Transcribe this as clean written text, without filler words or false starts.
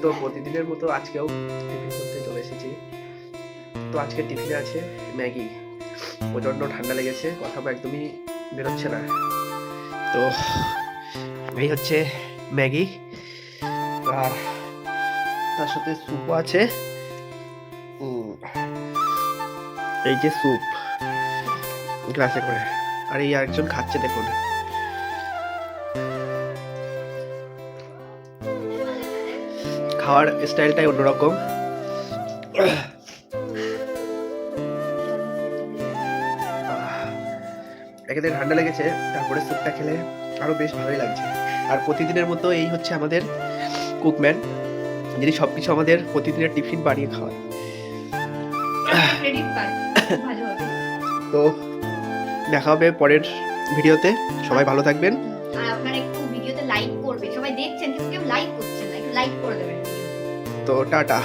তো প্রতিদিনের মতো আজকেও টিফিন করতে চলে এসেছি। তো আজকে টিফিনে আছে ম্যাগি। প্রচণ্ড ঠান্ডা লেগেছে, কথা একদমই বেরোচ্ছে না। তো এই হচ্ছে ম্যাগি, আর তার সাথে স্যুপও আছে। এই যে স্যুপ গ্লাসে করে, আর এই আরেকজন খাচ্ছে, দেখুন। খাওয়ার স্টাইলটাই অন্যরকম। একেতে ঠান্ডা লেগেছে, তারপরে স্যুপটা খেলে আরো বেশ ভালোই লাগছে। আর প্রতিদিনের মতো এই হচ্ছে আমাদের কুকম্যান, যিনি সবকিছু আমাদের প্রতিদিনের টিফিন বানিয়ে খাওয়ায়। তো দেখা হবে পরের ভিডিওতে। সবাই ভালো থাকবেন। আর আপনারা একটু ভিডিওতে লাইক করবেন, সবাই দেখছেন কিন্তু কেউ লাইক করছেন না, একটু লাইক করে দেবেন। তো টাটা।